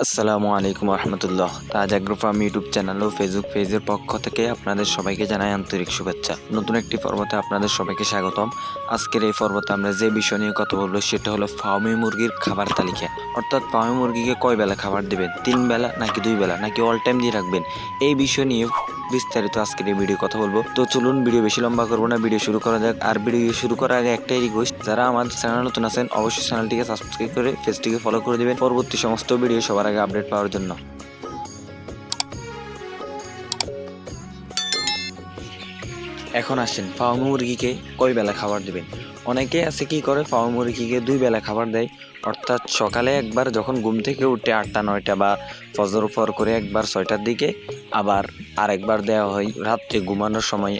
আসসালামু আলাইকুম রহমতুল্লাহ। তাজা গ্রুপ ফার্ম ইউটিউব চ্যানেল ও ফেসবুক পেজের পক্ষ থেকে আপনাদের সবাইকে জানাই আন্তরিক শুভেচ্ছা। নতুন একটি পর্বতে আপনাদের সবাইকে স্বাগতম। আজকের এই পর্বতে আমরা যে বিষয় নিয়ে কথা বলবো সেটা হলো ফার্মি মুরগির খাবার তালিকা। অর্থাৎ ফার্মি মুরগিকে কয় বেলা খাবার দিবেন, 3 বেলা নাকি 2 বেলা নাকি অল টাইম দিয়ে রাখবেন, এই বিষয় নিয়ে বিস্তারিত আজকের এই ভিডিও কথা বলবো। তো চলুন, ভিডিও বেশি লম্বা করবো না, ভিডিও শুরু করা যাক। আর ভিডিও শুরু করার আগে একটাই রিকোয়েস্ট, যারা আমাদের চ্যানেল নতুন আছেন অবশ্যই চ্যানেলটিকে সাবস্ক্রাইব করে পেজটিকে ফলো করে দিবেন পরবর্তী সমস্ত ভিডিও সবার আগে আপডেট পাওয়ার জন্য। এখন আসেন, ফার্মি মুরগিকে কয় বেলা খাবার দিবেন। অনেকে আছে কি করে, ফার্মি মুরগিকে 2 বেলা খাবার দেয়। অর্থাৎ সকালে একবার যখন ঘুম থেকে উঠে 8টা 9টা বা ফজর পর করে একবার 6টার দিকে, আবার আরেকবার দেওয়া হয় রাত্রে ঘুমানোর সময়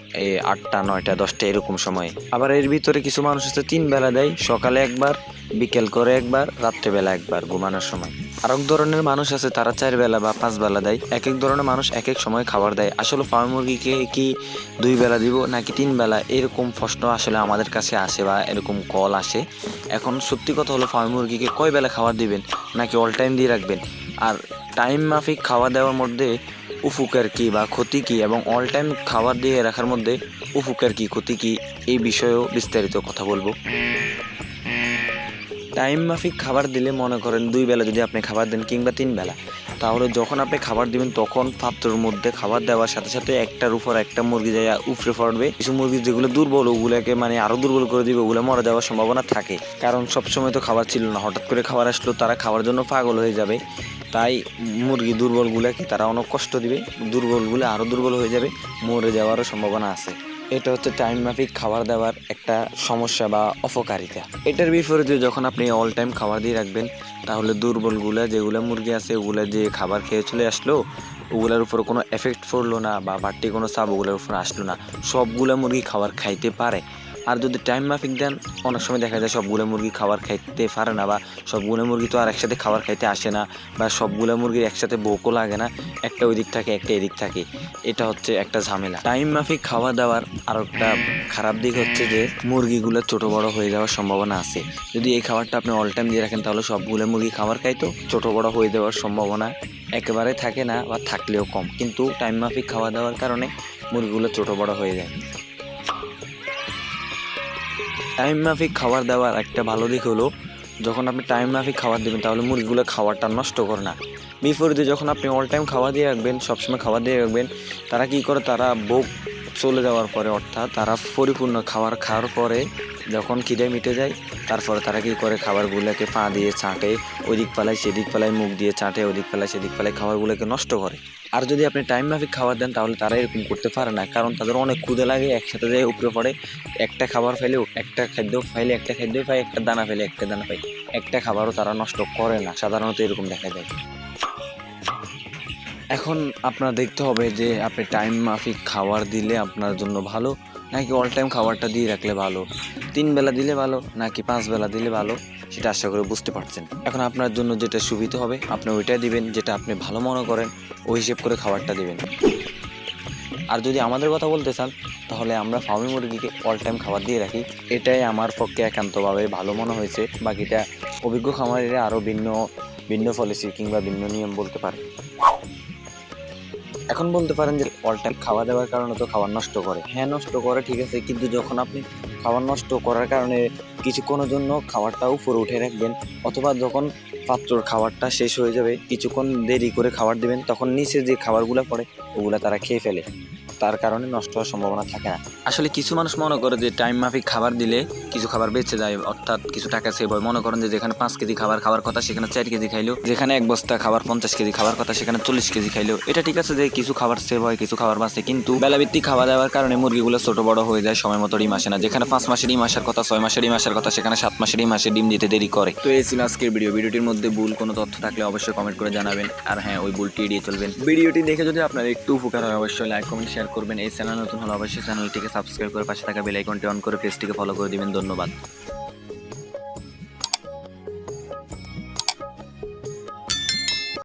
8টা 9টা 10টা এরকম সময়ে। আবার এর ভিতরে কিছু মানুষ আছে 3 বেলা দেয়, সকালে একবার, বিকেল করে একবার, রাত্রেবেলা একবার ঘুমানোর সময়। আরেক ধরনের মানুষ আছে তারা 4 বেলা বা 5 বেলা দেয়। এক এক ধরনের মানুষ এক এক সময় খাবার দেয়। আসলে ফার্মি মুরগিকে কি 2 বেলা দিব নাকি 3 বেলা, এরকম প্রশ্ন আসলে আমাদের কাছে আসে বা এরকম কল আসে। এখন সত্যি কথা হলো, ফার্মি মুরগিকে কয় বেলা খাবার দিবেন নাকি অল টাইম দিয়ে রাখবেন, আর টাইম মাফিক খাওয়া দেওয়ার মধ্যে উপকার কি বা ক্ষতি কি, এবং অল টাইম খাবার দিয়ে রাখার মধ্যে উপকার কি ক্ষতি কি, এই বিষয়েও বিস্তারিত কথা বলবো। টাইম মাফিক খাবার দিলে, মনে করেন 2 বেলা যদি আপনি খাবার দেন কিংবা 3 বেলা, তাহলে যখন আপনি খাবার দিবেন তখন পাত্রের মধ্যে খাবার দেওয়ার সাথে সাথে একটার উপর একটা মুরগি যায় উপরে পড়বে। কিছু মুরগি যেগুলো দুর্বল, ওগুলোকে মানে আরো দুর্বল করে দিবে, ওগুলো মরে যাওয়ার সম্ভাবনা থাকে। কারণ সবসময় তো খাবার ছিল না, হঠাৎ করে খাবার আসলো, তারা খাওয়ার জন্য পাগল হয়ে যাবে। তাই মুরগি দুর্বলগুলোকে তারা অনেক কষ্ট দিবে, দুর্বলগুলো আরো দুর্বল হয়ে যাবে, মরে যাওয়ারও সম্ভাবনা আছে। এটা হচ্ছে টাইম মাফিক খাবার দেওয়ার একটা সমস্যা বা অপকারিতা। এটার বিপরীতে যখন আপনি অল টাইম খাবার দিয়ে রাখবেন, তাহলে দুর্বলগুলা যেগুলো মুরগি আছে ওগুলা যে খাবার খেয়ে চলে আসলো, ওগুলার উপর কোনো এফেক্ট পড়লো না বা বাড়তি কোনো চাপ ওগুলোর উপর আসলো না, সবগুলা মুরগি খাবার খাইতে পারে। আর যদি টাইম মাফিক দেন, অনেক সময় দেখা যায় সবগুলো মুরগি খাবার খাইতে পারে না, বা সবগুলো মুরগি তো আর একসাথে খাবার খাইতে আসে না, বা সবগুলো মুরগির একসাথে ভোকও লাগে না, একটা ওই দিক থাকে একটা এদিক থাকে। এটা হচ্ছে একটা ঝামেলা। টাইম মাফিক খাওয়া দাওয়ার আর একটা খারাপ দিক হচ্ছে যে মুরগিগুলো ছোট বড় হয়ে যাওয়ার সম্ভাবনা আছে। যদি এই খাবারটা আপনি অল টাইম দিয়ে রাখেন, তাহলে সবগুলো মুরগি খাবার খাইতো, ছোট বড় হয়ে যাওয়ার সম্ভাবনা একেবারে থাকে না বা থাকলেও কম। কিন্তু টাইম মাফিক খাওয়া দাওয়ার কারণে মুরগিগুলো ছোট বড় হয়ে যায়। টাইম মাফিক খাবার দেওয়ার একটা ভালো দিক হলো, যখন আপনি টাইম মাফিক খাবার দেবেন তাহলে মুরগিগুলো খাবারটা নষ্ট করে না। বিপরীতে যখন আপনি অল টাইম খাবার দিয়ে রাখবেন, সবসময় খাবার দিয়ে রাখবেন, তারা কি করে, তারা ভোগ চলে যাওয়ার পরে, অর্থাৎ তারা পরিপূর্ণ খাবার খাওয়ার পরে যখন খিদে মিটে যায়, তারপরে তারা কি করে, খাবারগুলোকে পা দিয়ে চাটে, ওই দিক পালায় সেদিক পালায়, মুখ দিয়ে চাটে, ওদিক পালায় সেদিক পালায়, খাবারগুলোকে নষ্ট করে। আর যদি আপনি টাইম মাফিক খাবার দেন তাহলে তারা এরকম করতে পারে না, কারণ তাদের অনেক ক্ষুদে লাগে, একসাথে যায় উপরে পড়ে, একটা খাবার ফেলেও, একটা খাদ্য ফাইলে একটা খাদ্যই পায়, একটা দানা ফেলে একটা দানা পায়, একটা খাবারও তারা নষ্ট করে না, সাধারণত এরকম দেখা যায়। এখন আপনার দেখতে হবে যে আপনি টাইম মাফিক খাবার দিলে আপনার জন্য ভালো নাকি অল টাইম খাবারটা দিয়ে রাখলে ভালো, 3 বেলা দিলে ভালো নাকি 5 বেলা দিলে ভালো, সেটা আশা করে বুঝতে পারছেন। এখন আপনার জন্য যেটা সুবিধা হবে আপনি ওইটাই দিবেন, যেটা আপনি ভালো মনে করেন ওই হিসেব করে খাবারটা দিবেন। আর যদি আমাদের কথা বলতে চান, তাহলে আমরা ফার্মি মুরগিকে অল টাইম খাবার দিয়ে রাখি, এটাই আমার পক্ষে একান্তভাবে ভালো মনে হয়েছে। বাকিটা অভিজ্ঞ খামারিরা আরও ভিন্ন ভিন্ন পলিসি কিংবা ভিন্ন নিয়ম বলতে পারে। এখন বলতে পারেন যে অল টাইম খাওয়া দাওয়ার কারণে তো খাবার নষ্ট করে, হ্যাঁ নষ্ট করে ঠিক আছে, কিন্তু যখন আপনি খাবার নষ্ট করার কারণে কিছুক্ষণের জন্য খাবারটা উপরে উঠে রাখবেন, অথবা যখন পাত্রর খাবারটা শেষ হয়ে যাবে কিছুক্ষণ দেরি করে খাবার দিবেন, তখন নিচে যে খাবারগুলো পড়ে ওগুলা তারা খেয়ে ফেলে, তার কারণে নষ্ট হওয়ার সম্ভাবনা থাকে না। আসলে কিছু মানুষ মনে করে যে টাইম মাফিক খাবার দিলে কিছু খাবার বেঁচে যায়, অর্থাৎ কিছু টাকা সেভ হয়। মনে করেন যে যেখানে 5 কেজি খাবার খাওয়ার কথা সেখানে 4 কেজি খাইলো, যেখানে 1 বস্তা খাবার 50 কেজি খাবার কথা সেখানে 40 কেজি খাইলো। এটা ঠিক আছে যে কিছু খাবার সেভ হয়, কিছু খাবার বাঁচে, কিন্তু বেলাভিত্তিক খাওয়া দাওয়ার কারণে মুরগিগুলো ছোট বড় হয়ে যায়, সময় মতো ডিম আসে না। যেখানে 5 মাসের ডিম আসার কথা, 6 মাসের ডিম আসার কথা, সেখানে 7 মাসের ডিম আসে, ডিম দিতে দেরি করে। তো এই ছিল আজকের ভিডিওটির মধ্যে ভুল কোনো তথ্য থাকলে অবশ্যই কমেন্ট করে জানাবেন, আর হ্যাঁ ওই ভুলটি এড়িয়ে চলবেন। ভিডিওটি দেখে যদি আপনার একটু উপকার হয় অবশ্যই লাইক কমেন্ট শেয়ার করবেন। এই চ্যানেল নতুন হলে অবশ্যই চ্যানেলটিকে সাবস্ক্রাইব করে পাশে থাকা বেল আইকনটি অন করে পেজটিকে ফলো করে দিবেন। ধন্যবাদ।